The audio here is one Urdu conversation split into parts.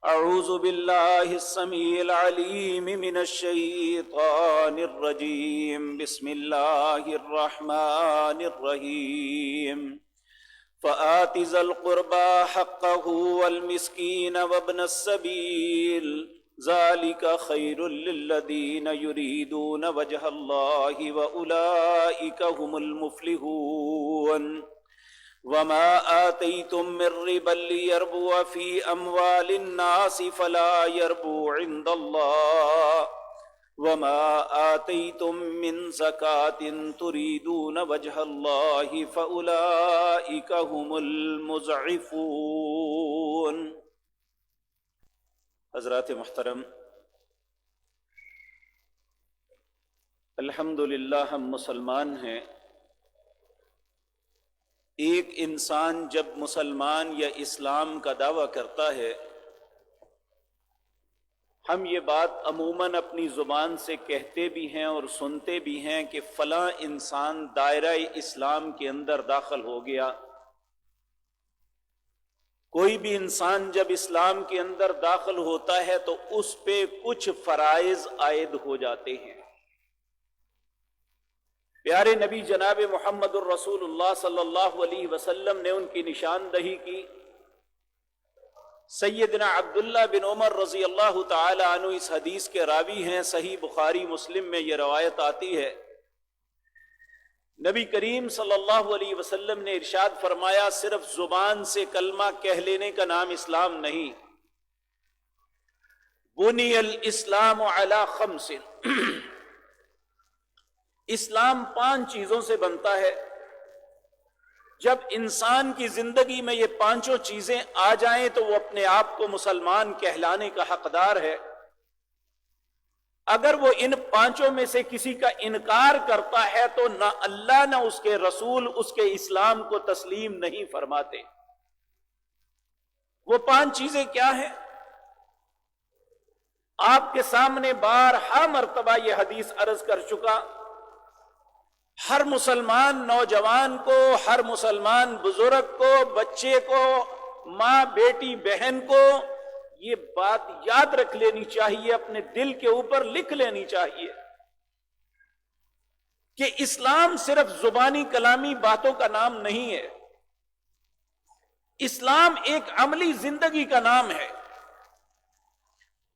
اعوذ باللہ السمیع العلیم من الشیطان الرجیم بسم اللہ الرحمن الرحیم فآت ذا القربى حقه والمسكين وابن السبيل ذلك خير للذين يريدون وجه الله وأولئك هم المفلحون وما آتيتم من ربا ليربو في أموال الناس فلا يربو عند الله وما آتيتم من زكاة تريدون وجه الله فأولئك هم المضعفون۔ حضرات محترم، الحمدللہ ہم مسلمان ہیں۔ ایک انسان جب مسلمان یا اسلام کا دعویٰ کرتا ہے، ہم یہ بات عموماً اپنی زبان سے کہتے بھی ہیں اور سنتے بھی ہیں کہ فلاں انسان دائرہ اسلام کے اندر داخل ہو گیا۔ کوئی بھی انسان جب اسلام کے اندر داخل ہوتا ہے تو اس پہ کچھ فرائض عائد ہو جاتے ہیں۔ پیارے نبی جناب محمد الرسول اللہ صلی اللہ علیہ وسلم نے ان کی نشاندہی کی۔ سیدنا عبداللہ بن عمر رضی اللہ تعالی عنہ اس حدیث کے راوی ہیں، صحیح بخاری مسلم میں یہ روایت آتی ہے۔ نبی کریم صلی اللہ علیہ وسلم نے ارشاد فرمایا، صرف زبان سے کلمہ کہہ لینے کا نام اسلام نہیں۔ بنی الاسلام علی خمس، اسلام 5 چیزوں سے بنتا ہے۔ جب انسان کی زندگی میں یہ 5 چیزیں آ جائیں تو وہ اپنے آپ کو مسلمان کہلانے کا حقدار ہے۔ اگر وہ ان 5 میں سے کسی کا انکار کرتا ہے تو نہ اللہ نہ اس کے رسول اس کے اسلام کو تسلیم نہیں فرماتے۔ وہ 5 چیزیں کیا ہیں؟ آپ کے سامنے بارہا مرتبہ یہ حدیث عرض کر چکا۔ ہر مسلمان نوجوان کو، ہر مسلمان بزرگ کو، بچے کو، ماں بیٹی بہن کو یہ بات یاد رکھ لینی چاہیے، اپنے دل کے اوپر لکھ لینی چاہیے کہ اسلام صرف زبانی کلامی باتوں کا نام نہیں ہے۔ اسلام ایک عملی زندگی کا نام ہے۔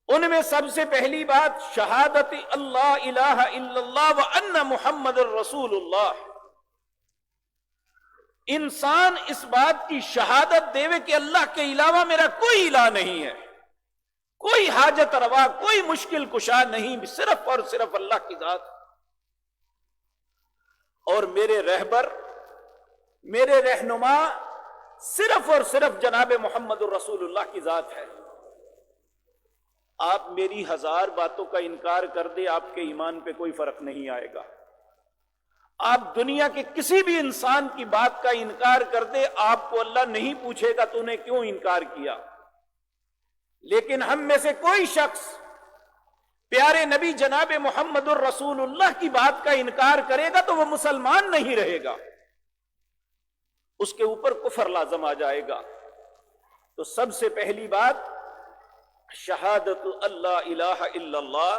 ان میں سب سے پہلی بات شہادت اللہ الہ الا اللہ وان محمد الرسول اللہ۔ انسان اس بات کی شہادت دے کہ اللہ کے علاوہ میرا کوئی الہ نہیں ہے، کوئی حاجت روا، کوئی مشکل کشا نہیں، صرف اور صرف اللہ کی ذات، اور میرے رہبر، میرے رہنما صرف اور صرف جناب محمد الرسول اللہ کی ذات ہے۔ آپ میری 1000 باتوں کا انکار کر دے، آپ کے ایمان پہ کوئی فرق نہیں آئے گا۔ آپ دنیا کے کسی بھی انسان کی بات کا انکار کر دے، آپ کو اللہ نہیں پوچھے گا تو نے کیوں انکار کیا۔ لیکن ہم میں سے کوئی شخص پیارے نبی جناب محمد الرسول اللہ کی بات کا انکار کرے گا تو وہ مسلمان نہیں رہے گا، اس کے اوپر کفر لازم آ جائے گا۔ تو سب سے پہلی بات شہادت اللہ الہ الا اللہ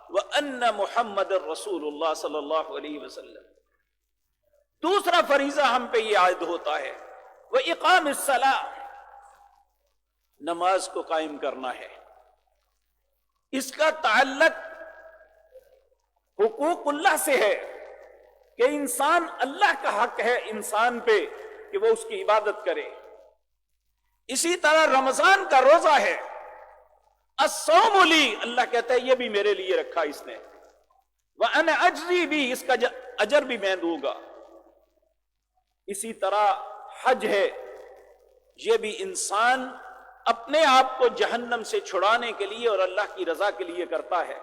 وان محمد الرسول اللہ صلی اللہ علیہ وسلم۔ دوسرا فریضہ ہم پہ یہ عائد ہوتا ہے وہ اقام الصلاۃ، نماز کو قائم کرنا ہے۔ اس کا تعلق حقوق اللہ سے ہے کہ انسان، اللہ کا حق ہے انسان پہ کہ وہ اس کی عبادت کرے۔ اسی طرح رمضان کا روزہ ہے، الصوم لی، اللہ کہتا ہے یہ بھی میرے لیے رکھا اس نے، وَأَنَا أَجْزِي بھی، اس کا اجر بھی میں دوں گا۔ اسی طرح حج ہے، یہ بھی انسان اپنے آپ کو جہنم سے چھڑانے کے لیے اور اللہ کی رضا کے لیے کرتا ہے۔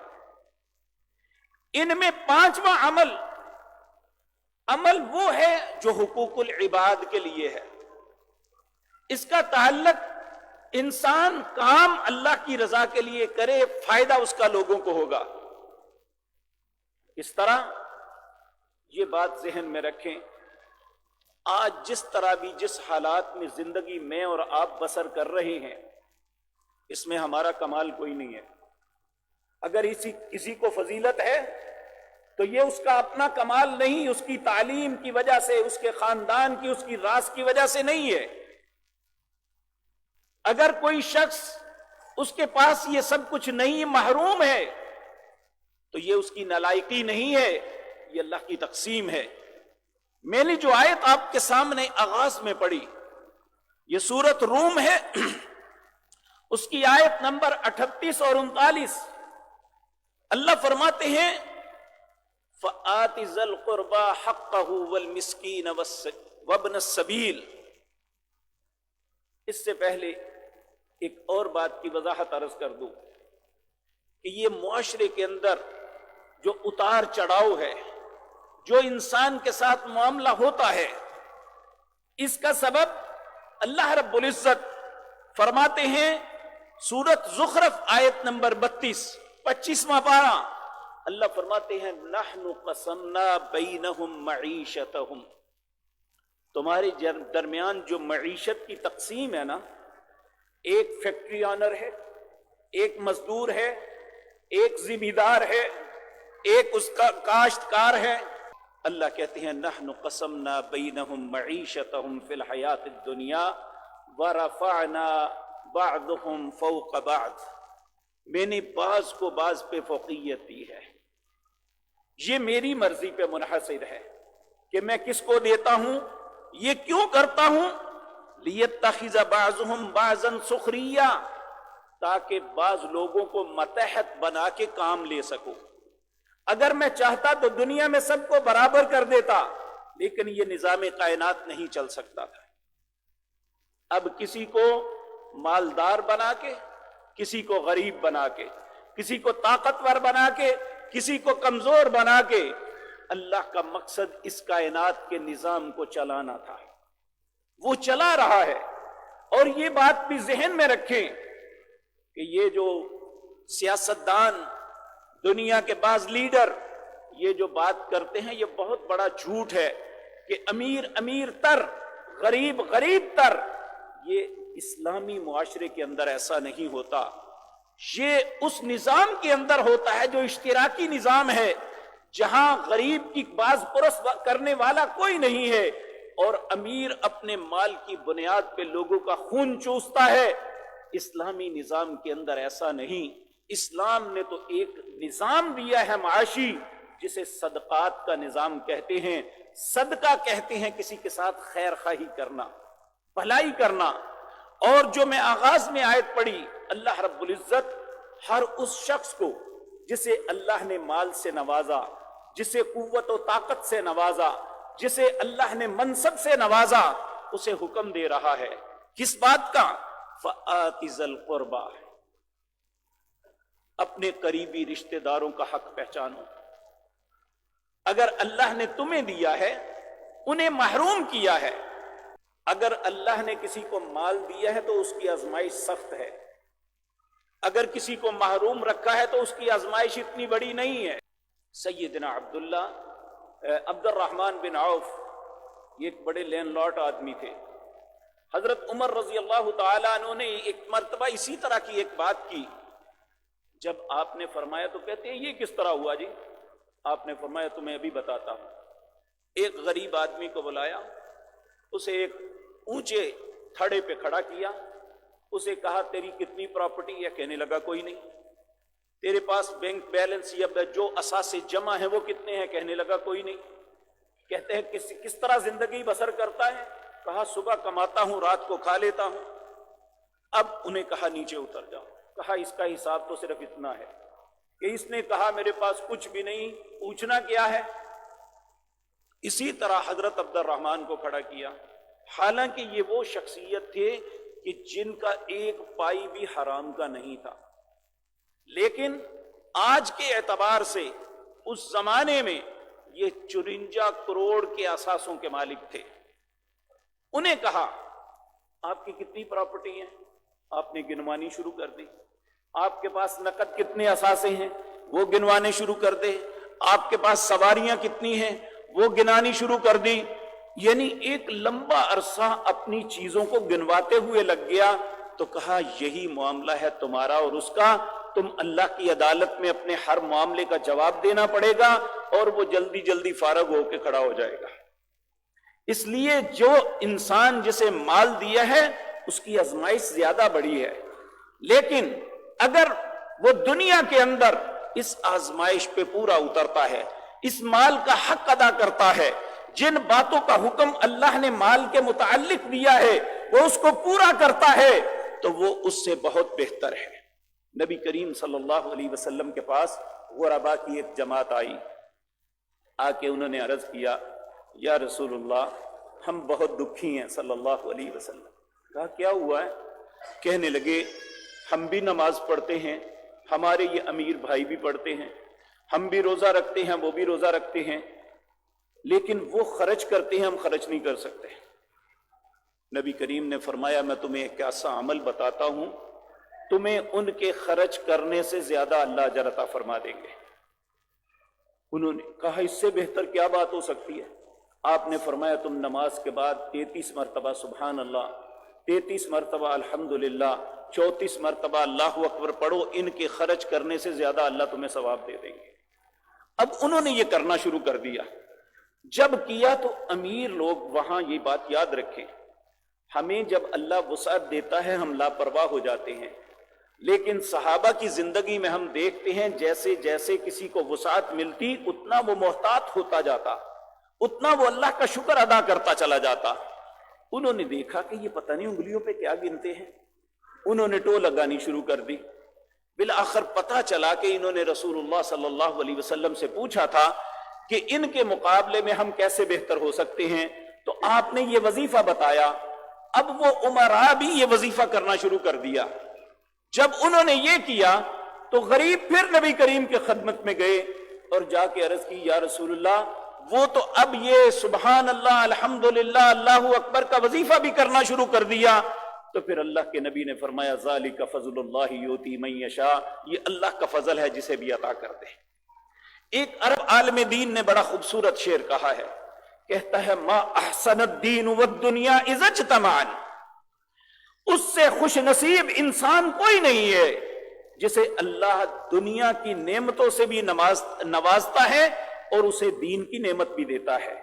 ان میں 5واں عمل وہ ہے جو حقوق العباد کے لیے ہے۔ اس کا تعلق انسان کام اللہ کی رضا کے لیے کرے، فائدہ اس کا لوگوں کو ہوگا۔ اس طرح یہ بات ذہن میں رکھیں، آج جس طرح بھی جس حالات میں زندگی میں اور آپ بسر کر رہے ہیں، اس میں ہمارا کمال کوئی نہیں ہے. اگر کسی کو فضیلت ہے تو یہ اس کا اپنا کمال نہیں، اس کی تعلیم کی وجہ سے، اس کے خاندان کی، اس کی راز کی وجہ سے نہیں ہے. اگر کوئی شخص اس کے پاس یہ سب کچھ نہیں، محروم ہے، تو یہ اس کی نالائقی نہیں ہے، یہ اللہ کی تقسیم ہے. میں نے جو آیت آپ کے سامنے آغاز میں پڑھی، یہ سورۃ روم ہے، اس کی آیت نمبر 38 اور 39. اللہ فرماتے ہیں فَآتِ ذَا الْقُرْبَى حَقَّهُ وَالْمِسْكِينَ وَابْنَ السَّبِيلِ. اس سے پہلے ایک اور بات کی وضاحت عرض کر دوں کہ یہ معاشرے کے اندر جو اتار چڑھاؤ ہے، جو انسان کے ساتھ معاملہ ہوتا ہے، اس کا سبب اللہ رب العزت فرماتے ہیں سورۃ زخرف آیت نمبر 32 25واں پارہ. اللہ فرماتے ہیں نحن قسمنا بینہم معیشتہم. تمہارے درمیان جو معیشت کی تقسیم ہے نا، ایک فیکٹری آنر ہے، ایک مزدور ہے، ایک ذمہ دار ہے، ایک اس کا کاشتکار ہے. اللہ کہتے ہیں نحن قسمنا بینہم معیشتہم فی الحیات الدنیا ورفعنا بعضہم فوق بعض. میں نے بعض کو بعض پہ فوقیت دی ہے. یہ میری مرضی پہ منحصر ہے کہ میں کس کو دیتا ہوں. یہ کیوں کرتا ہوں؟ لیتخذ بعضهم بعضا سخریا، تاکہ بعض لوگوں کو متحد بنا کے کام لے سکوں. اگر میں چاہتا تو دنیا میں سب کو برابر کر دیتا، لیکن یہ نظام کائنات نہیں چل سکتا تھا. اب کسی کو مالدار بنا کے، کسی کو غریب بنا کے، کسی کو طاقتور بنا کے، کسی کو کمزور بنا کے، اللہ کا مقصد اس کائنات کے نظام کو چلانا تھا. وہ چلا رہا ہے. اور یہ بات بھی ذہن میں رکھیں کہ یہ جو سیاستدان، دنیا کے بعض لیڈر یہ جو بات کرتے ہیں، یہ بہت بڑا جھوٹ ہے کہ امیر امیر تر، غریب غریب تر. یہ اسلامی معاشرے کے اندر ایسا نہیں ہوتا. یہ اس نظام کے اندر ہوتا ہے جو اشتراکی نظام ہے، جہاں غریب کی باز پرس کرنے والا کوئی نہیں ہے، اور امیر اپنے مال کی بنیاد پہ لوگوں کا خون چوستا ہے. اسلامی نظام کے اندر ایسا نہیں. اسلام نے تو ایک نظام دیا ہے معاشی، جسے صدقات کا نظام کہتے ہیں. صدقہ کہتے ہیں کسی کے ساتھ خیر خواہی کرنا، بھلائی کرنا. اور جو میں آغاز میں آیت پڑھی، اللہ رب العزت ہر اس شخص کو جسے اللہ نے مال سے نوازا، جسے قوت و طاقت سے نوازا، جسے اللہ نے منصب سے نوازا، اسے حکم دے رہا ہے. کس بات کا؟ فآت ذی القربی. اپنے قریبی رشتہ داروں کا حق پہچانو. اگر اللہ نے تمہیں دیا ہے، انہیں محروم کیا ہے. اگر اللہ نے کسی کو مال دیا ہے تو اس کی آزمائش سخت ہے. اگر کسی کو محروم رکھا ہے تو اس کی آزمائش اتنی بڑی نہیں ہے. سیدنا عبد الرحمن بن عوف یہ ایک بڑے لینڈ لارڈ آدمی تھے. حضرت عمر رضی اللہ تعالیٰ عنہ نے ایک مرتبہ اسی طرح کی ایک بات کی. جب آپ نے فرمایا تو کہتے ہیں یہ کس طرح ہوا جی؟ آپ نے فرمایا تمہیں ابھی بتاتا ہوں. ایک غریب آدمی کو بلایا، اسے ایک اونچے تھڑے پہ کھڑا کیا، اسے کہا تیری کتنی پراپرٹی ہے؟ کہنے لگا کوئی نہیں. تیرے پاس بینک بیلنس یا جو اثاثے جمع ہیں وہ کتنے ہیں؟ کہنے لگا کوئی نہیں. کہتے ہیں کس طرح زندگی بسر کرتا ہے؟ کہا صبح کماتا ہوں، رات کو کھا لیتا ہوں. اب انہیں کہا نیچے اتر جاؤ. کہا اس کا حساب تو صرف اتنا ہے کہ اس نے کہا میرے پاس کچھ بھی نہیں، پوچھنا کیا ہے؟ اسی طرح حضرت عبد الرحمن کو کھڑا کیا. حالانکہ یہ وہ شخصیت تھے کہ جن کا ایک پائی بھی حرام کا نہیں تھا، لیکن آج کے اعتبار سے اس زمانے میں یہ 54 کروڑ کے اثاثوں کے مالک تھے. انہیں کہا آپ کی کتنی پراپرٹی ہیں؟ آپ نے گنوانی شروع کر دی. آپ کے پاس نقد کتنے اثاثے ہیں؟ وہ گنوانے شروع کر دے. آپ کے پاس سواریاں کتنی ہیں؟ وہ گنانی شروع کر دی. یعنی ایک لمبا عرصہ اپنی چیزوں کو گنواتے ہوئے لگ گیا تو کہا یہی معاملہ ہے تمہارا اور اس کا، تم اللہ کی عدالت میں اپنے ہر معاملے کا جواب دینا پڑے گا، اور وہ جلدی جلدی فارغ ہو کے کھڑا ہو جائے گا۔ اس لیے جو انسان جسے مال دیا ہے اس کی آزمائش زیادہ بڑی ہے، لیکن اگر وہ دنیا کے اندر اس آزمائش پہ پورا اترتا ہے، اس مال کا حق ادا کرتا ہے، جن باتوں کا حکم اللہ نے مال کے متعلق دیا ہے وہ اس کو پورا کرتا ہے، تو وہ اس سے بہت بہتر ہے۔ نبی کریم صلی اللہ علیہ وسلم کے پاس غربا کی ایک جماعت آئی، آ کے انہوں نے عرض کیا یا رسول اللہ ہم بہت دکھی ہیں صلی اللہ علیہ وسلم۔ کہا کیا ہوا ہے؟ کہنے لگے ہم بھی نماز پڑھتے ہیں، ہمارے یہ امیر بھائی بھی پڑھتے ہیں، ہم بھی روزہ رکھتے ہیں، وہ بھی روزہ رکھتے ہیں، لیکن وہ خرچ کرتے ہیں ہم خرچ نہیں کر سکتے۔ نبی کریم نے فرمایا میں تمہیں ایک ایسا عمل بتاتا ہوں تمہیں ان کے خرچ کرنے سے زیادہ اللہ اجر عطا فرما دیں گے۔ انہوں نے کہا اس سے بہتر کیا بات ہو سکتی ہے؟ آپ نے فرمایا تم نماز کے بعد 33 مرتبہ سبحان اللہ، 33 مرتبہ الحمدللہ، 34 مرتبہ اللہ اکبر پڑھو، ان کے خرچ کرنے سے زیادہ اللہ تمہیں ثواب دے دیں گے۔ اب انہوں نے یہ کرنا شروع کر دیا۔ جب کیا تو امیر لوگ وہاں یہ بات یاد رکھیں، ہمیں جب اللہ وسعت دیتا ہے ہم لاپرواہ ہو جاتے ہیں، لیکن صحابہ کی زندگی میں ہم دیکھتے ہیں جیسے جیسے کسی کو وسعت ملتی اتنا وہ محتاط ہوتا جاتا، اتنا وہ اللہ کا شکر ادا کرتا چلا جاتا۔ انہوں نے دیکھا کہ یہ پتہ نہیں انگلیوں پہ کیا گنتے ہیں، انہوں نے ٹو لگانی شروع کر دی۔ بالآخر پتہ چلا کہ انہوں نے رسول اللہ صلی اللہ علیہ وسلم سے پوچھا تھا کہ ان کے مقابلے میں ہم کیسے بہتر ہو سکتے ہیں، تو آپ نے یہ وظیفہ بتایا۔ اب وہ امراء بھی یہ وظیفہ کرنا شروع کر دیا۔ جب انہوں نے یہ کیا تو غریب پھر نبی کریم کے خدمت میں گئے اور جا کے عرض کی یا رسول اللہ وہ تو اب یہ سبحان اللہ الحمدللہ اللہ اکبر کا وظیفہ بھی کرنا شروع کر دیا۔ تو پھر اللہ کے نبی نے فرمایا ذالک فضل اللہ یؤتی من یشاء، یہ اللہ کا فضل ہے جسے بھی عطا کر دے۔ ایک عرب عالم دین نے بڑا خوبصورت شعر کہا ہے، کہتا ہے ما احسن الدین والدنیا اذا اجتمعا، اس سے خوش نصیب انسان کوئی نہیں ہے جسے اللہ دنیا کی نعمتوں سے بھی نوازتا ہے اور اسے دین کی نعمت بھی دیتا ہے،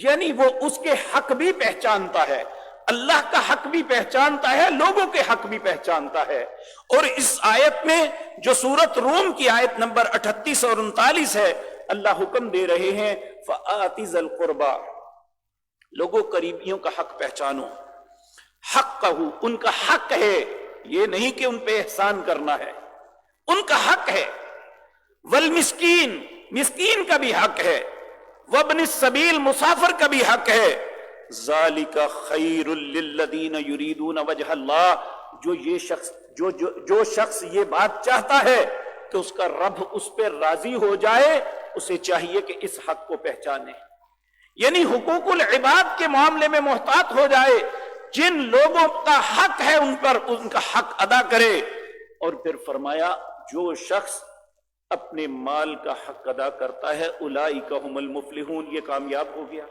یعنی وہ اس کے حق بھی پہچانتا ہے، اللہ کا حق بھی پہچانتا ہے، لوگوں کے حق بھی پہچانتا ہے۔ اور اس آیت میں جو سورت روم کی آیت نمبر 38 اور 39 ہے، اللہ حکم دے رہے ہیں فآتی ذی القربی، لوگوں قریبیوں کا حق پہچانو، حق کہو، ان کا حق ہے، یہ نہیں کہ ان پہ احسان کرنا ہے، ان کا حق ہے۔ والمسکین، مسکین کا بھی حق ہے، وابن السبیل، مسافر کا بھی حق ہے۔ ذالک خیر للذین یریدون وجہ اللہ، جو شخص یہ بات چاہتا ہے کہ اس کا رب اس پہ راضی ہو جائے، اسے چاہیے کہ اس حق کو پہچانے، یعنی حقوق العباد کے معاملے میں محتاط ہو جائے، جن لوگوں کا حق ہے ان پر ان کا حق ادا کرے۔ اور پھر فرمایا جو شخص اپنے مال کا حق ادا کرتا ہے اولئک هم المفلحون، یہ کامیاب ہو گیا۔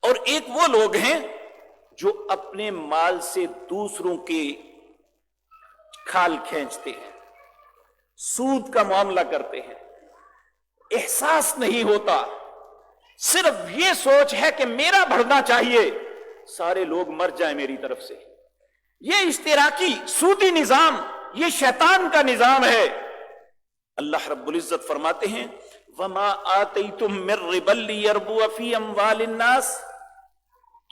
اور ایک وہ لوگ ہیں جو اپنے مال سے دوسروں کے کھال کھینچتے ہیں، سود کا معاملہ کرتے ہیں، احساس نہیں ہوتا، صرف یہ سوچ ہے کہ میرا بڑھنا چاہیے، سارے لوگ مر جائیں میری طرف سے۔ یہ اشتراکی سودی نظام، یہ شیطان کا نظام ہے۔ اللہ رب العزت فرماتے ہیں وَمَا آتَيْتُم مِّن رِّبًا لِّيَرْبُوَ فِي أَمْوَالِ النَّاسِ،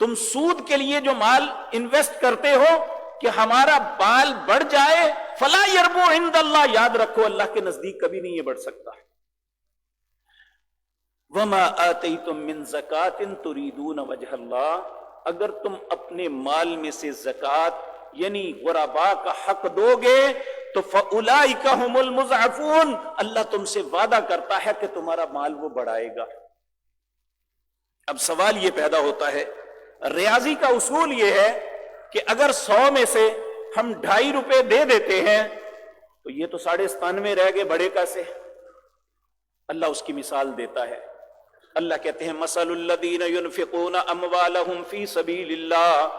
تم سود کے لیے جو مال انویسٹ کرتے ہو کہ ہمارا بال بڑھ جائے، فَلَا يَرْبُو عِندَ اللَّهِ، یاد رکھو اللہ کے نزدیک کبھی نہیں یہ بڑھ سکتا۔ وَمَا آتَيْتُم مِّن زَكَاةٍ تُرِيدُونَ وَجْهَ اللَّهِ، اگر تم اپنے مال میں سے زکوٰۃ یعنی غرباء کا حق دو گے تو فَأُولَئِكَ هُمُ الْمُضْعَفُونَ، اللہ تم سے وعدہ کرتا ہے کہ تمہارا مال وہ بڑھائے گا۔ اب سوال یہ پیدا ہوتا ہے، ریاضی کا اصول یہ ہے کہ اگر 100 میں سے ہم 2.5 روپے دے دیتے ہیں تو یہ تو 97.5 رہ گئے، بڑے کیسے؟ اللہ اس کی مثال دیتا ہے، اللہ کہتے ہیں مثل الذین ينفقون اموالهم فی سبیل اللہ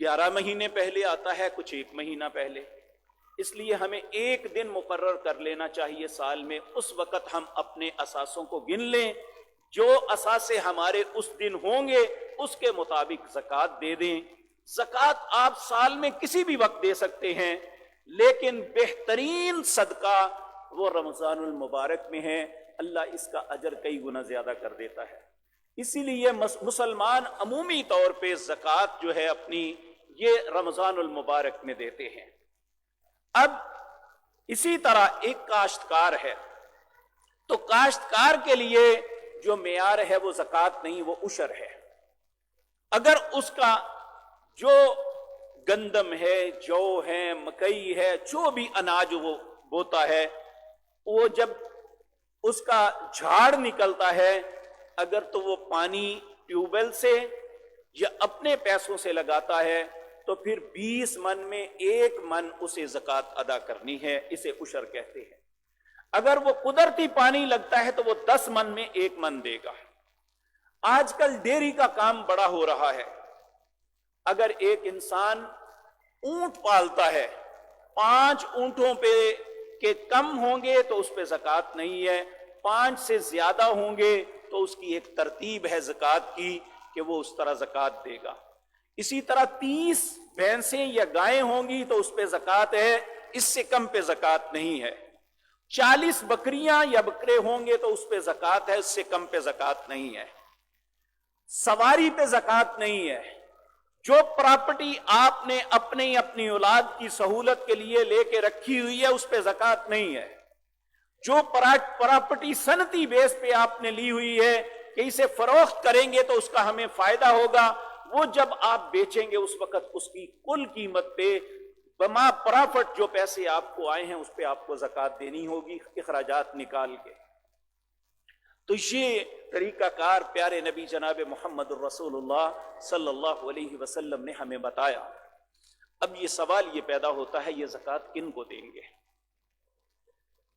11 مہینے پہلے آتا ہے، کچھ 1 مہینہ پہلے۔ اس لیے ہمیں ایک دن مقرر کر لینا چاہیے سال میں، اس وقت ہم اپنے اثاثوں کو گن لیں، جو اثاثے ہمارے اس دن ہوں گے اس کے مطابق زکوٰۃ دے دیں۔ زکوٰۃ آپ سال میں کسی بھی وقت دے سکتے ہیں، لیکن بہترین صدقہ وہ رمضان المبارک میں ہے، اللہ اس کا اجر کئی گنا زیادہ کر دیتا ہے۔ اسی لیے مسلمان عمومی طور پہ زکوٰۃ جو ہے اپنی، یہ رمضان المبارک میں دیتے ہیں۔ اب اسی طرح ایک کاشتکار ہے، تو کاشتکار کے لیے جو معیار ہے وہ زکوٰۃ نہیں، وہ عشر ہے۔ اگر اس کا جو گندم ہے، جو ہے، مکئی ہے، جو بھی اناج وہ بوتا ہے، وہ جب اس کا جھاڑ نکلتا ہے، اگر تو وہ پانی ٹیوب ویل سے یا اپنے پیسوں سے لگاتا ہے تو پھر 20 من میں 1 من اسے زکوٰۃ ادا کرنی ہے، اسے عشر کہتے ہیں۔ اگر وہ قدرتی پانی لگتا ہے تو وہ 10 من میں 1 من دے گا۔ آج کل ڈیری کا کام بڑا ہو رہا ہے، اگر ایک انسان اونٹ پالتا ہے، 5 اونٹوں پہ کے کم ہوں گے تو اس پہ زکوٰۃ نہیں ہے، 5 سے زیادہ ہوں گے تو اس کی ایک ترتیب ہے زکوٰۃ کی کہ وہ اس طرح زکوٰۃ دے گا۔ اسی طرح 30 بھینسیں یا گائیں ہوں گی تو اس پہ زکوٰۃ ہے، اس سے کم پہ زکوٰۃ نہیں ہے۔ 40 بکریاں یا بکرے ہوں گے تو اس پہ زکوٰۃ ہے، اس سے کم پہ زکوٰۃ نہیں ہے۔ سواری پہ زکوٰۃ نہیں ہے۔ جو پراپرٹی آپ نے اپنی اولاد کی سہولت کے لیے لے کے رکھی ہوئی ہے اس پہ زکوٰۃ نہیں ہے۔ جو پراپرٹی صنعتی بیس پہ آپ نے لی ہوئی ہے کہ اسے فروخت کریں گے تو اس کا ہمیں فائدہ ہوگا، وہ جب آپ بیچیں گے اس وقت اس کی کل قیمت پہ بما پرافٹ جو پیسے آپ کو آئے ہیں اس پہ آپ کو زکوٰۃ دینی ہوگی، اخراجات نکال کے۔ تو یہ طریقہ کار پیارے نبی جناب محمد الرسول اللہ صلی اللہ علیہ وسلم نے ہمیں بتایا۔ اب یہ سوال یہ پیدا ہوتا ہے، یہ زکوٰۃ کن کو دیں گے؟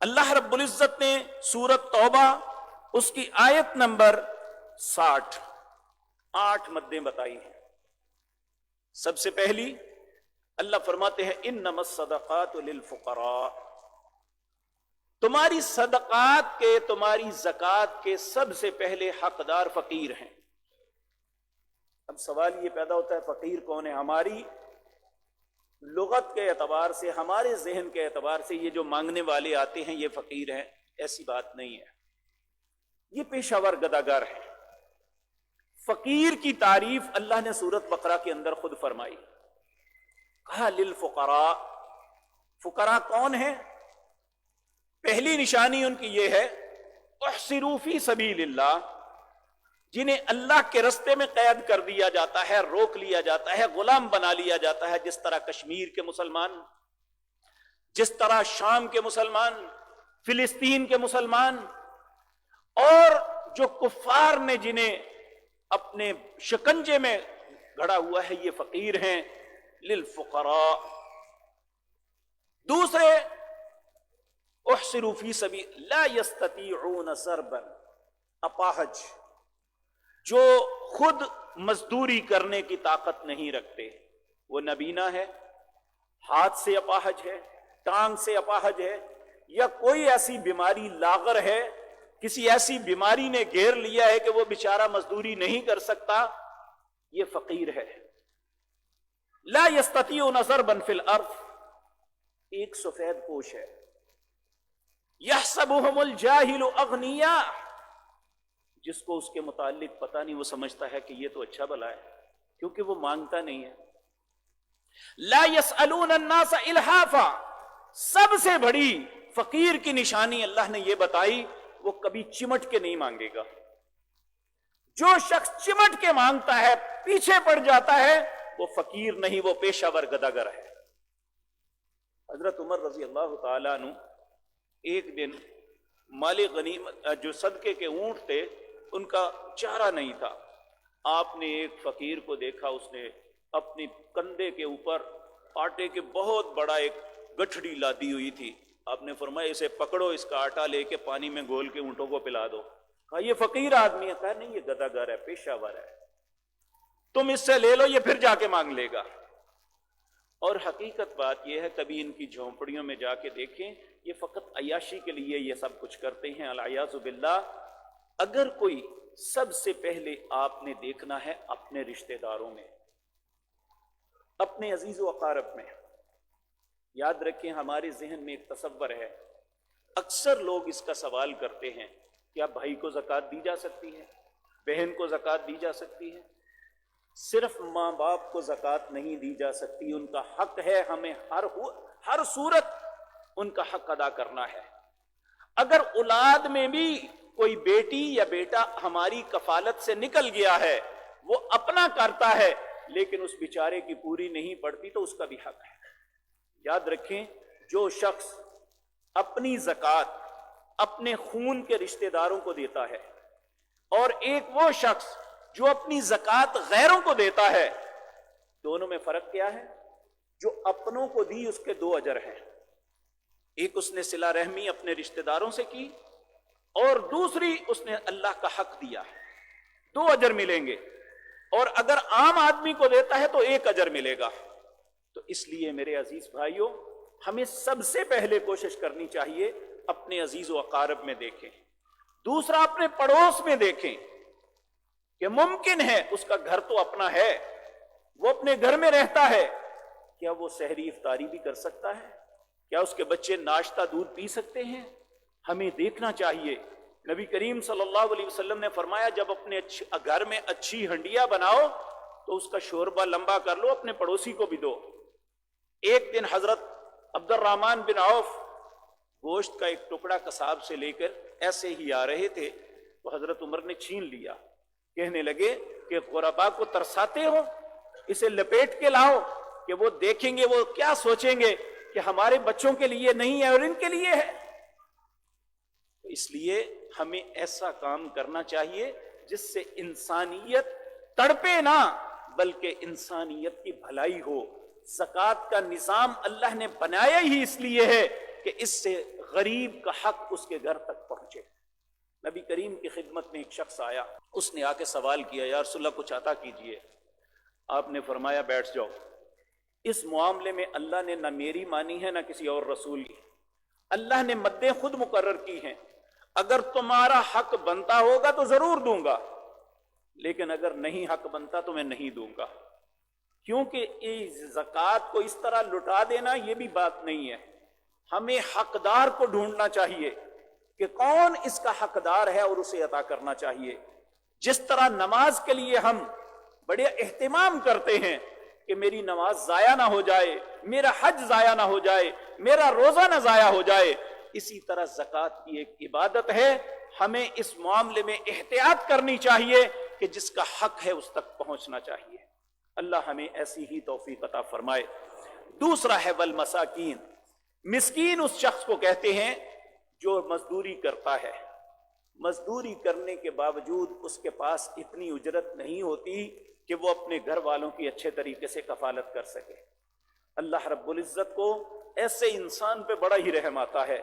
اللہ رب العزت نے سورۃ توبہ اس کی آیت نمبر 60 8 مدیں بتائی ہیں۔ سب سے پہلی اللہ فرماتے ہیں انما الصدقات للفقراء، تمہاری صدقات کے، تمہاری زکوٰۃ کے سب سے پہلے حقدار فقیر ہیں۔ اب سوال یہ پیدا ہوتا ہے فقیر کون ہے؟ ہماری لغت کے اعتبار سے، ہمارے ذہن کے اعتبار سے یہ جو مانگنے والے آتے ہیں یہ فقیر ہیں، ایسی بات نہیں ہے، یہ پیشہ ور گداگر ہے۔ فقیر کی تعریف اللہ نے سورۃ بقرہ کے اندر خود فرمائی، کہا للفقراء۔ فقراء کون ہیں؟ پہلی نشانی ان کی یہ ہے احصروا فی سبیل اللہ، جنہیں اللہ کے رستے میں قید کر دیا جاتا ہے، روک لیا جاتا ہے، غلام بنا لیا جاتا ہے، جس طرح کشمیر کے مسلمان، جس طرح شام کے مسلمان، فلسطین کے مسلمان، اور جو کفار نے جنہیں اپنے شکنجے میں گھڑا ہوا ہے، یہ فقیر ہیں۔ للفقراء۔ دوسرے احصروا فی سبیل لا یستطیعون ضربا، اپاہج، جو خود مزدوری کرنے کی طاقت نہیں رکھتے، وہ نبینا ہے، ہاتھ سے اپاہج ہے، ٹانگ سے اپاہج ہے، یا کوئی ایسی بیماری لاغر ہے، کسی ایسی بیماری نے گھیر لیا ہے کہ وہ بیچارہ مزدوری نہیں کر سکتا، یہ فقیر ہے۔ لا یستطیعون ضربا فی الارض، ایک سفید پوش ہے، یحسبهم الجاہل اغنیاء، جس کو اس کے متعلق پتہ نہیں، وہ سمجھتا ہے کہ یہ تو اچھا بھلا ہے کیونکہ وہ مانگتا نہیں ہے۔ لا یسألون الناس الحافا، سب سے بڑی فقیر کی نشانی اللہ نے یہ بتائی، وہ کبھی چمٹ کے نہیں مانگے گا۔ جو شخص چمٹ کے مانگتا ہے، پیچھے پڑ جاتا ہے، وہ فقیر نہیں، وہ پیشہ ور گداگر ہے۔ حضرت عمر رضی اللہ تعالیٰ عنہ ایک دن مال غنیمت، جو صدقے کے اونٹ تھے ان کا چارہ نہیں تھا، آپ نے ایک فقیر کو دیکھا، اس نے اپنی کندھے کے اوپر آٹے کے بہت بڑا ایک گٹھڑی لادی ہوئی تھی، آپ نے فرمایا اسے پکڑو، اس کا آٹا لے کے پانی میں گھول کے اونٹوں کو پلا دو۔ کہا یہ فقیر آدمی ہے، کہا نہیں یہ گداگر ہے، پیشہ ور ہے، تم اس سے لے لو، یہ پھر جا کے مانگ لے گا۔ اور حقیقت بات یہ ہے، کبھی ان کی جھونپڑیوں میں جا کے دیکھیں، یہ فقط عیاشی کے لیے یہ سب کچھ کرتے ہیں، العیاذ باللہ۔ اگر کوئی سب سے پہلے آپ نے دیکھنا ہے اپنے رشتہ داروں میں، اپنے عزیز و اقارب میں۔ یاد رکھیں، ہمارے ذہن میں ایک تصور ہے، اکثر لوگ اس کا سوال کرتے ہیں، کیا بھائی کو زکوٰۃ دی جا سکتی ہے؟ بہن کو زکوٰۃ دی جا سکتی ہے؟ صرف ماں باپ کو زکوٰۃ نہیں دی جا سکتی، ان کا حق ہے، ہمیں ہر صورت ان کا حق ادا کرنا ہے۔ اگر اولاد میں بھی کوئی بیٹی یا بیٹا ہماری کفالت سے نکل گیا ہے، وہ اپنا کرتا ہے لیکن اس بیچارے کی پوری نہیں پڑتی، تو اس کا بھی حق ہے۔ یاد رکھیں، جو شخص اپنی زکوٰۃ اپنے خون کے رشتہ داروں کو دیتا ہے، اور ایک وہ شخص جو اپنی زکوٰۃ غیروں کو دیتا ہے، دونوں میں فرق کیا ہے؟ جو اپنوں کو دی اس کے 2 اجر ہیں، ایک اس نے صلہ رحمی اپنے رشتہ داروں سے کی، اور دوسری اس نے اللہ کا حق دیا، 2 اجر ملیں گے، اور اگر عام آدمی کو دیتا ہے تو 1 اجر ملے گا۔ تو اس لیے میرے عزیز بھائیوں، ہمیں سب سے پہلے کوشش کرنی چاہیے اپنے عزیز و اقارب میں دیکھیں، دوسرا اپنے پڑوس میں دیکھیں کہ ممکن ہے اس کا گھر تو اپنا ہے، وہ اپنے گھر میں رہتا ہے، کیا وہ سحری افطاری بھی کر سکتا ہے؟ کیا اس کے بچے ناشتہ دودھ پی سکتے ہیں؟ ہمیں دیکھنا چاہیے۔ نبی کریم صلی اللہ علیہ وسلم نے فرمایا، جب اپنے گھر میں اچھی ہنڈیا بناؤ تو اس کا شوربہ لمبا کر لو، اپنے پڑوسی کو بھی دو۔ ایک دن حضرت عبد الرحمن بن عوف گوشت کا ایک ٹکڑا قصاب سے لے کر ایسے ہی آ رہے تھے، تو حضرت عمر نے چھین لیا، کہنے لگے کہ غربا کو ترساتے ہو، اسے لپیٹ کے لاؤ کہ وہ دیکھیں گے، وہ کیا سوچیں گے کہ ہمارے بچوں کے لیے نہیں ہے اور ان کے لیے ہے۔ اس لیے ہمیں ایسا کام کرنا چاہیے جس سے انسانیت تڑپے نہ، بلکہ انسانیت کی بھلائی ہو۔ زکوٰۃ کا نظام اللہ نے بنایا ہی اس لیے ہے کہ اس سے غریب کا حق اس کے گھر تک پہنچے۔ نبی کریم کی خدمت میں ایک شخص آیا، اس نے آ کے سوال کیا، یا رسول اللہ کچھ عطا کیجئے۔ آپ نے فرمایا بیٹھ جاؤ، اس معاملے میں اللہ نے نہ میری مانی ہے نہ کسی اور رسول کی، اللہ نے مدیں خود مقرر کی ہیں، اگر تمہارا حق بنتا ہوگا تو ضرور دوں گا، لیکن اگر نہیں حق بنتا تو میں نہیں دوں گا۔ کیونکہ اس زکوٰۃ کو اس طرح لٹا دینا یہ بھی بات نہیں ہے، ہمیں حقدار کو ڈھونڈنا چاہیے کہ کون اس کا حقدار ہے اور اسے عطا کرنا چاہیے۔ جس طرح نماز کے لیے ہم بڑے اہتمام کرتے ہیں کہ میری نماز ضائع نہ ہو جائے، میرا حج ضائع نہ ہو جائے، میرا روزہ نہ ضائع ہو جائے، اسی طرح زکوٰۃ کی ایک عبادت ہے، ہمیں اس معاملے میں احتیاط کرنی چاہیے کہ جس کا حق ہے اس تک پہنچنا چاہیے۔ اللہ ہمیں ایسی ہی توفیق عطا فرمائے۔ دوسرا ہے والمساکین، مسکین اس شخص کو کہتے ہیں جو مزدوری کرتا ہے، مزدوری کرنے کے باوجود اس کے پاس اتنی اجرت نہیں ہوتی کہ وہ اپنے گھر والوں کی اچھے طریقے سے کفالت کر سکے۔ اللہ رب العزت کو ایسے انسان پہ بڑا ہی رحم آتا ہے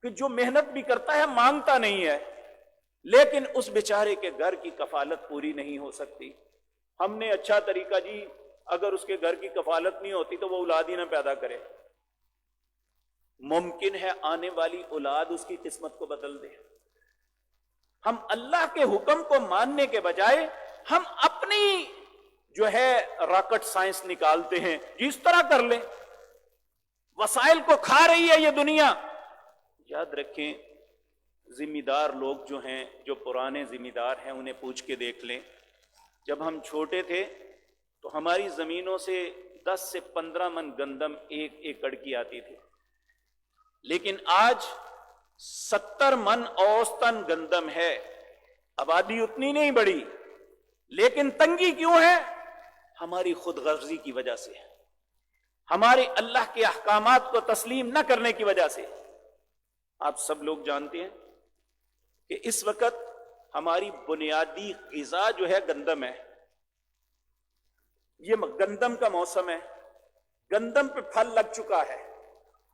کہ جو محنت بھی کرتا ہے، مانگتا نہیں ہے، لیکن اس بیچارے کے گھر کی کفالت پوری نہیں ہو سکتی۔ ہم نے اچھا طریقہ جی، اگر اس کے گھر کی کفالت نہیں ہوتی تو وہ اولاد ہی نہ پیدا کرے۔ ممکن ہے آنے والی اولاد اس کی قسمت کو بدل دے۔ ہم اللہ کے حکم کو ماننے کے بجائے ہم اپنی جو ہے راکٹ سائنس نکالتے ہیں، جس طرح کر لیں، وسائل کو کھا رہی ہے یہ دنیا۔ یاد رکھیں، ذمہ دار لوگ جو ہیں، جو پرانے ذمہ دار ہیں، انہیں پوچھ کے دیکھ لیں، جب ہم چھوٹے تھے تو ہماری زمینوں سے 10 سے 15 من گندم 1 ایکڑ کی آتی تھی، لیکن آج 70 من اوسطن گندم ہے۔ آبادی اتنی نہیں بڑھی، لیکن تنگی کیوں ہے؟ ہماری خود غرضی کی وجہ سے، ہمارے اللہ کے احکامات کو تسلیم نہ کرنے کی وجہ سے۔ آپ سب لوگ جانتے ہیں کہ اس وقت ہماری بنیادی غذا جو ہے گندم ہے۔ یہ گندم کا موسم ہے، گندم پہ پھل لگ چکا ہے،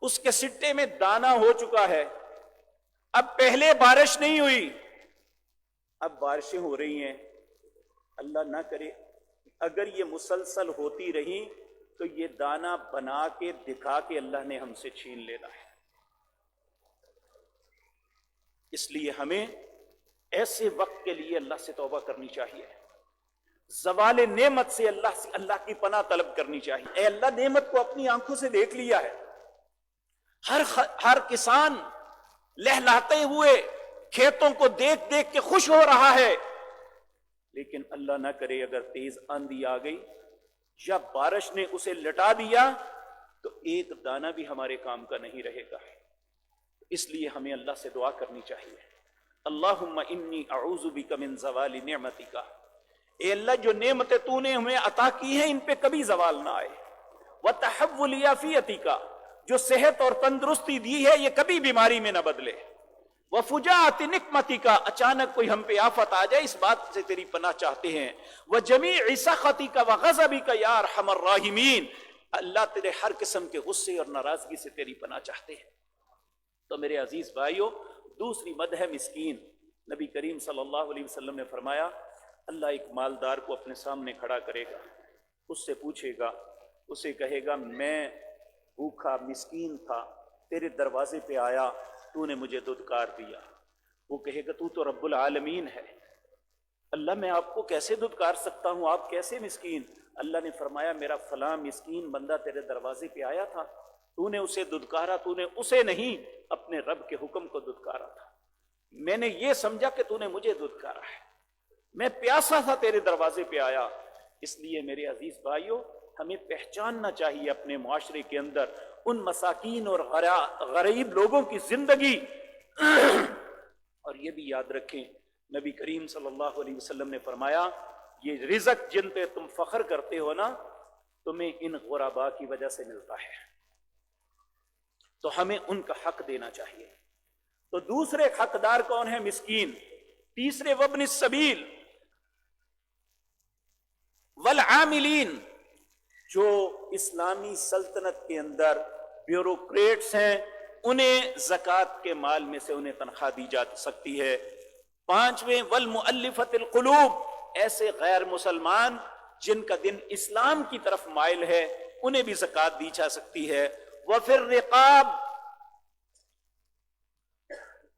اس کے سٹے میں دانہ ہو چکا ہے۔ اب پہلے بارش نہیں ہوئی، اب بارشیں ہو رہی ہیں۔ اللہ نہ کرے اگر یہ مسلسل ہوتی رہی تو یہ دانہ بنا کے دکھا کے اللہ نے ہم سے چھین لینا ہے۔ اس لیے ہمیں ایسے وقت کے لیے اللہ سے توبہ کرنی چاہیے، زوال نعمت سے اللہ کی پناہ طلب کرنی چاہیے۔ اے اللہ، نعمت کو اپنی آنکھوں سے دیکھ لیا ہے، ہر کسان لہلاتے ہوئے کھیتوں کو دیکھ دیکھ کے خوش ہو رہا ہے، لیکن اللہ نہ کرے اگر تیز آندھی آ گئی یا بارش نے اسے لٹا دیا تو ایک دانہ بھی ہمارے کام کا نہیں رہے گا۔ اس لیے ہمیں اللہ سے دعا کرنی چاہیے، اللہم انی اعوذ بک من زوال نعمتک، اے اللہ جو نعمتیں تو نے ہمیں عطا کی ہیں ان پہ کبھی زوال نہ آئے، وتحول عافیتک، جو صحت اور تندرستی دی ہے یہ کبھی بیماری میں نہ بدلے، وفجاءت نقمتک، اچانک کوئی ہم پہ آفت آ جائے اس بات سے تیری پناہ چاہتے ہیں، وجمیع سخطک وغضبک یا ارحم الراحمین، اللہ تیرے ہر قسم کے غصے اور ناراضگی سے تیری پناہ چاہتے ہیں۔ تو میرے عزیز بھائیو، دوسری مد ہے مسکین۔ نبی کریم صلی اللہ علیہ وسلم نے فرمایا اللہ ایک مالدار کو اپنے سامنے کھڑا کرے گا، اس سے پوچھے گا، اسے کہے گا میں بھوکا مسکین تھا، تیرے دروازے پہ آیا، تو نے مجھے دودکار دیا۔ وہ کہے گا تو رب العالمین ہے، اللہ میں آپ کو کیسے دودکار سکتا ہوں، آپ کیسے مسکین؟ اللہ نے فرمایا میرا فلاں مسکین بندہ تیرے دروازے پہ آیا تھا، تو نے اسے دودکارا، تو نے اسے نہیں اپنے رب کے حکم کو دودکارا تھا، میں نے یہ سمجھا کہ تو نے مجھے دودکارا ہے، میں پیاسا تھا تیرے دروازے پہ آیا۔ اس لیے میرے عزیز بھائیو، ہمیں پہچاننا چاہیے اپنے معاشرے کے اندر ان مساکین اور غریب لوگوں کی زندگی، اور یہ بھی یاد رکھیں نبی کریم صلی اللہ علیہ وسلم نے فرمایا یہ رزق جن پہ تم فخر کرتے ہو نا، تمہیں ان غرباء کی وجہ سے ملتا ہے، تو ہمیں ان کا حق دینا چاہیے۔ تو دوسرے حقدار کون ہے؟ مسکین۔ تیسرے وابن السبیل والعاملین، جو اسلامی سلطنت کے اندر بیوروکریٹس ہیں، انہیں زکوٰۃ کے مال میں سے انہیں تنخواہ دی جا سکتی ہے۔ پانچویں والمؤلفۃ القلوب، ایسے غیر مسلمان جن کا دن اسلام کی طرف مائل ہے انہیں بھی زکوٰۃ دی جا سکتی ہے۔ وفی الرقاب،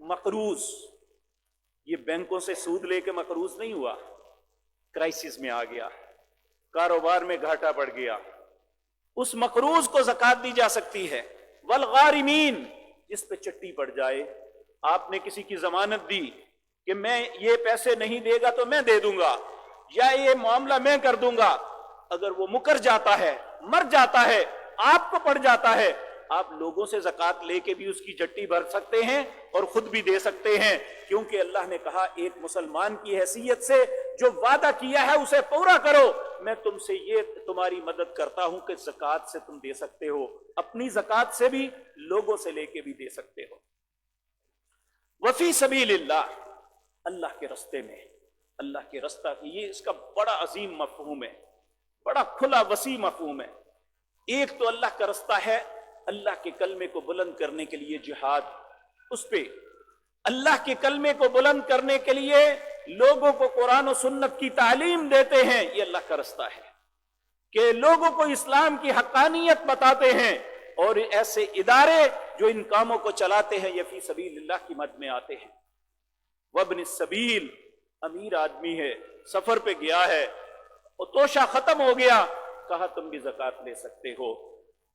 مقروض، یہ بینکوں سے سود لے کے مقروض نہیں ہوا، کرائسس میں آ گیا، کاروبار میں گھاٹا پڑ گیا، اس مقروض کو زکوٰۃ دی جا سکتی ہے۔ والغارمین، جس پہ چٹی پڑ جائے، آپ نے کسی کی ضمانت دی کہ میں یہ پیسے نہیں دے گا تو میں دے دوں گا، یا یہ معاملہ میں کر دوں گا، اگر وہ مکر جاتا ہے، مر جاتا ہے، آپ کو پڑ جاتا ہے، آپ لوگوں سے زکوٰۃ لے کے بھی اس کی جٹی بھر سکتے ہیں اور خود بھی دے سکتے ہیں، کیونکہ اللہ نے کہا ایک مسلمان کی حیثیت سے جو وعدہ کیا ہے اسے پورا کرو، میں تم سے یہ تمہاری مدد کرتا ہوں کہ زکوٰۃ سے تم دے سکتے ہو، اپنی زکوٰۃ سے بھی لوگوں سے لے کے بھی دے سکتے ہو۔ وفی سبیل اللہ، اللہ کے رستے میں، اللہ کے رستہ کی یہ اس کا بڑا عظیم مفہوم ہے، بڑا کھلا وسیع مفہوم ہے۔ ایک تو اللہ کا رستہ ہے، اللہ کے کلمے کو بلند کرنے کے لیے جہاد، اس پہ اللہ کے کلمے کو بلند کرنے کے لیے لوگوں کو قرآن و سنت کی تعلیم دیتے ہیں، یہ اللہ کا رستہ ہے کہ لوگوں کو اسلام کی حقانیت بتاتے ہیں، اور ایسے ادارے جو ان کاموں کو چلاتے ہیں یہ فی سبیل اللہ کی مد میں آتے ہیں۔ وابن السبیل، امیر آدمی ہے، سفر پہ گیا ہے، اور توشہ ختم ہو گیا، کہا تم بھی زکوٰۃ لے سکتے ہو،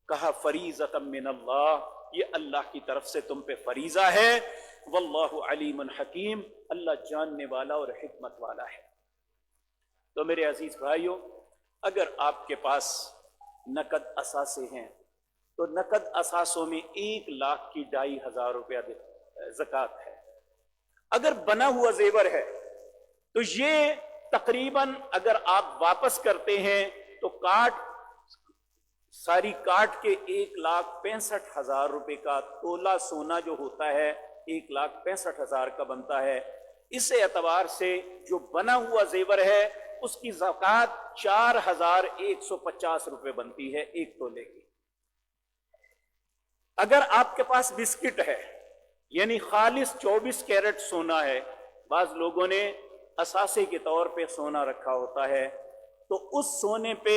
کہا فریضۃ من اللہ، یہ اللہ کی طرف سے تم پہ فریضہ ہے، واللہ علیم حکیم، اللہ جاننے والا اور حکمت والا ہے۔ تو میرے عزیز بھائیو، اگر آپ کے پاس نقد اثاثے ہیں تو نقد اثاثوں میں 1,00,000 کی 2,500 روپیہ زکوٰۃ ہے۔ اگر بنا ہوا زیور ہے تو یہ تقریباً اگر آپ واپس کرتے ہیں تو ساری کاٹ کے 1,65,000 روپے کا تولہ سونا جو ہوتا ہے 1,65,000 کا بنتا ہے۔ اس اعتبار سے جو بنا ہوا زیور ہے اس کی زکوٰۃ 4,150 روپے بنتی ہے ایک تولے کی۔ اگر آپ کے پاس بسکٹ ہے، یعنی خالص 24 کیرٹ سونا ہے، بعض لوگوں نے اثاثے کے طور پہ سونا رکھا ہوتا ہے، تو اس سونے پہ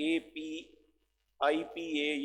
APIPA,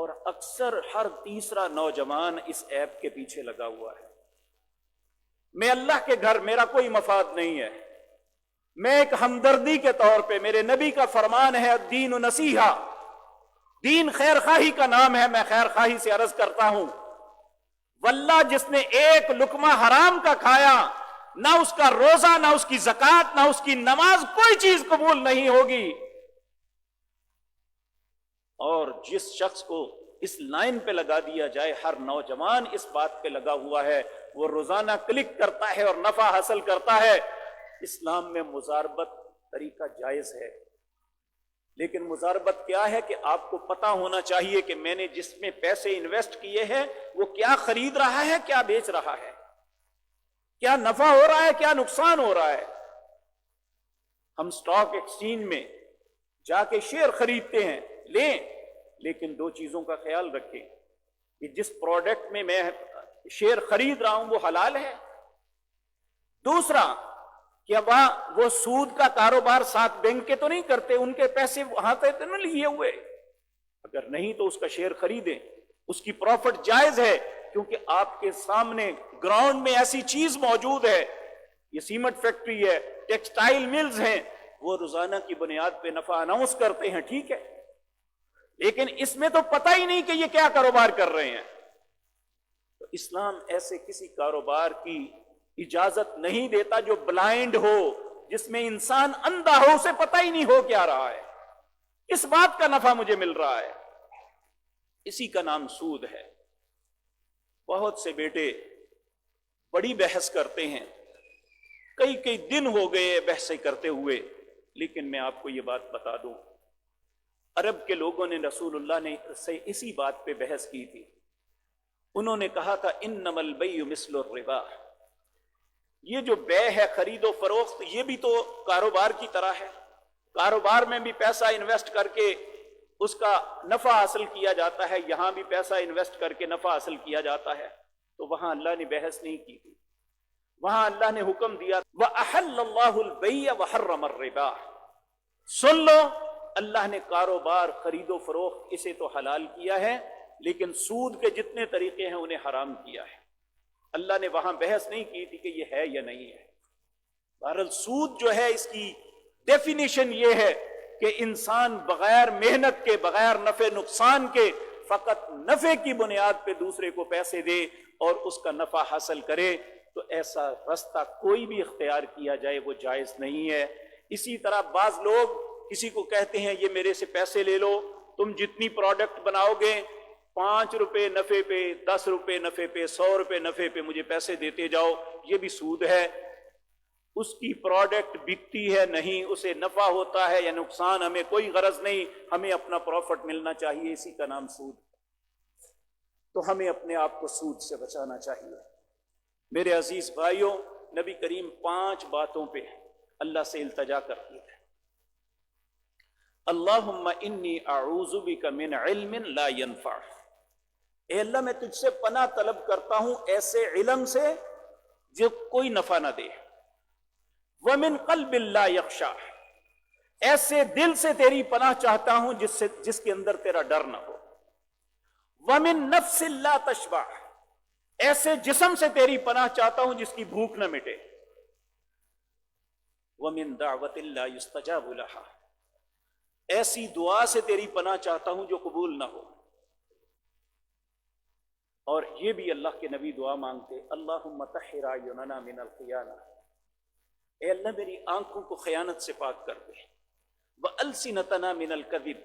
اور اکثر ہر تیسرا نوجوان اس ایپ کے پیچھے لگا ہوا ہے۔ میں اللہ کے گھر، میرا کوئی مفاد نہیں ہے، میں ایک ہمدردی کے طور پہ، میرے نبی کا فرمان ہے الدین نصیحہ، دین خیر خواہی کا نام ہے، میں خیر خواہی سے عرض کرتا ہوں واللہ جس نے ایک لقمہ حرام کا کھایا، نہ اس کا روزہ، نہ اس کی زکوٰۃ، نہ اس کی نماز، کوئی چیز قبول نہیں ہوگی۔ اور جس شخص کو اس لائن پہ لگا دیا جائے، ہر نوجوان اس بات پہ لگا ہوا ہے، وہ روزانہ کلک کرتا ہے اور نفع حاصل کرتا ہے۔ اسلام میں مزاربت طریقہ جائز ہے، لیکن مزاربت کیا ہے کہ آپ کو پتا ہونا چاہیے کہ میں نے جس میں پیسے انویسٹ کیے ہیں وہ کیا خرید رہا ہے، کیا بیچ رہا ہے، کیا نفع ہو رہا ہے، کیا نقصان ہو رہا ہے۔ ہم سٹاک ایکسچینج میں جا کے شیئر خریدتے ہیں، لیں، لیکن دو چیزوں کا خیال رکھیں کہ جس پروڈکٹ میں میں شیئر خرید رہا ہوں وہ حلال ہے، دوسرا کہ وہ سود کا کاروبار ساتھ بینک کے تو نہیں کرتے، ان کے پیسے وہاں پہ تو نہیں لیے ہوئے، اگر نہیں تو اس کا شیئر خریدیں، اس کی پروفٹ جائز ہے، کیونکہ آپ کے سامنے گراؤنڈ میں ایسی چیز موجود ہے، یہ سیمنٹ فیکٹری ہے، ٹیکسٹائل ملز ہیں، وہ روزانہ کی بنیاد پہ نفع اناؤنس کرتے ہیں، ٹھیک ہے، لیکن اس میں تو پتہ ہی نہیں کہ یہ کیا کاروبار کر رہے ہیں۔ تو اسلام ایسے کسی کاروبار کی اجازت نہیں دیتا جو بلائنڈ ہو، جس میں انسان اندھا ہو، اسے پتہ ہی نہیں ہو کیا رہا ہے، اس بات کا نفع مجھے مل رہا ہے، اسی کا نام سود ہے۔ بہت سے بیٹے بڑی بحث کرتے ہیں، کئی دن ہو گئے بحثیں کرتے ہوئے، لیکن میں آپ کو یہ بات بتا دوں، عرب کے لوگوں نے رسول اللہ نے سے اسی بات پہ بحث کی تھی۔ انہوں نے کہا تھا انما البیع مثل الربا، یہ جو بے ہے، خرید و فروخت، یہ بھی تو کاروبار کی طرح ہے، کاروبار میں بھی پیسہ انویسٹ کر کے اس کا نفع حاصل کیا جاتا ہے، یہاں بھی پیسہ انویسٹ کر کے نفع حاصل کیا جاتا ہے۔ تو وہاں اللہ نے بحث نہیں کی تھی، وہاں اللہ نے حکم دیا وَأَحَلَّ اللَّهُ الْبَيْعَ وَحَرَّمَ الرِّبَا، سن لو، اللہ نے کاروبار، خرید و فروخت، اسے تو حلال کیا ہے، لیکن سود کے جتنے طریقے ہیں انہیں حرام کیا ہے۔ اللہ نے وہاں بحث نہیں کی تھی کہ یہ ہے یا نہیں ہے۔ بہرحال سود جو ہے، اس کی ڈیفینیشن یہ ہے کہ انسان بغیر محنت کے، بغیر نفع نقصان کے، فقط نفع کی بنیاد پہ دوسرے کو پیسے دے اور اس کا نفع حاصل کرے، تو ایسا رستہ کوئی بھی اختیار کیا جائے وہ جائز نہیں ہے۔ اسی طرح بعض لوگ کسی کو کہتے ہیں یہ میرے سے پیسے لے لو، تم جتنی پروڈکٹ بناؤ گے 5 روپے نفع پہ، 10 روپے نفع پہ، 100 روپے نفع پہ مجھے پیسے دیتے جاؤ، یہ بھی سود ہے۔ اس کی پروڈکٹ بکتی ہے نہیں، اسے نفع ہوتا ہے یا نقصان، ہمیں کوئی غرض نہیں، ہمیں اپنا پروفٹ ملنا چاہیے، اسی کا نام سود۔ تو ہمیں اپنے آپ کو سود سے بچانا چاہیے۔ میرے عزیز بھائیوں، نبی کریم 5 باتوں پہ اللہ سے التجا کرتی ہے۔ اللہم انی اعوذ بک من علم لا ينفع، اے اللہ میں تجھ سے پناہ طلب کرتا ہوں ایسے علم سے جو کوئی نفع نہ دے، ومن قلب لا یخشع، ایسے دل سے تیری پناہ چاہتا ہوں جس کے اندر تیرا ڈر نہ ہو، ومن نفس لا تشبع، ایسے جسم سے تیری پناہ چاہتا ہوں جس کی بھوک نہ مٹے، ومن دعوت لا یستجاب لها، ایسی دعا سے تیری پناہ چاہتا ہوں جو قبول نہ ہو۔ اور یہ بھی اللہ کے نبی دعا مانگتے، اللہم طہر اعیننا من الخیانہ، اے اللہ میری آنکھوں کو خیانت سے پاک کر دے، وَأَلْسِنَتَنَا مِنَ الْكَذِبِ،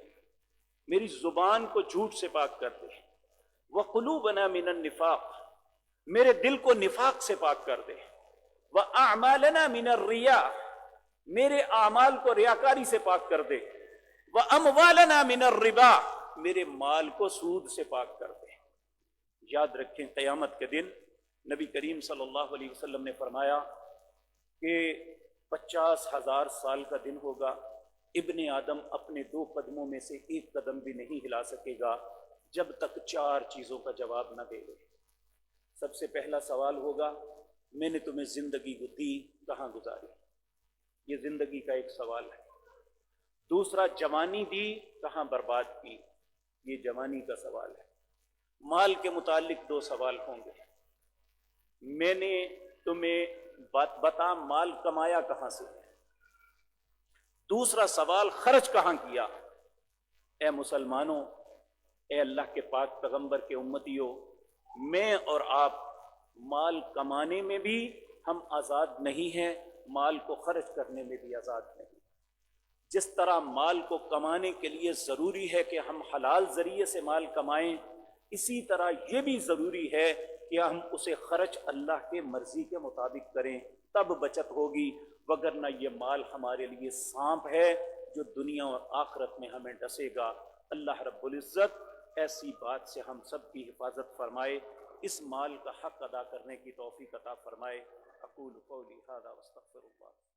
میری زبان کو جھوٹ سے پاک کر دے، وَقُلُوبَنَا مِنَ النِّفَاقِ، میرے دل کو نفاق سے پاک کر دے، وَأَعْمَالَنَا مِنَ الرِّيَاءِ، میرے اعمال کو ریاکاری سے پاک کر دے، وَأَمْوَالَنَا مِنَ الرِّبَا، میرے مال کو سود سے پاک کر دے۔ یاد رکھیں قیامت کے دن نبی کریم صلی اللہ علیہ وسلم نے فرمایا کہ 50,000 سال کا دن ہوگا، ابن آدم اپنے 2 قدموں میں سے 1 قدم بھی نہیں ہلا سکے گا جب تک 4 چیزوں کا جواب نہ دے دے۔ سب سے پہلا سوال ہوگا میں نے تمہیں زندگی کو دی، کہاں گزاری؟ یہ زندگی کا ایک سوال ہے۔ دوسرا جوانی دی، کہاں برباد کی؟ یہ جوانی کا سوال ہے۔ مال کے متعلق دو سوال ہوں گے۔ میں نے تمہیں بتا مال کمایا کہاں سے ہے؟ دوسرا سوال خرچ کہاں کیا؟ اے مسلمانوں، اے اللہ کے پاک پیغمبر کے امتیوں، میں اور آپ مال کمانے میں بھی ہم آزاد نہیں ہیں، مال کو خرچ کرنے میں بھی آزاد نہیں۔ جس طرح مال کو کمانے کے لیے ضروری ہے کہ ہم حلال ذریعے سے مال کمائیں، اسی طرح یہ بھی ضروری ہے کہ ہم اسے خرچ اللہ کے مرضی کے مطابق کریں، تب بچت ہوگی، وگرنہ یہ مال ہمارے لیے سانپ ہے جو دنیا اور آخرت میں ہمیں ڈسے گا۔ اللہ رب العزت ایسی بات سے ہم سب کی حفاظت فرمائے، اس مال کا حق ادا کرنے کی توفیق عطا فرمائے۔ اقول قولی ھذا واستغفر اللہ۔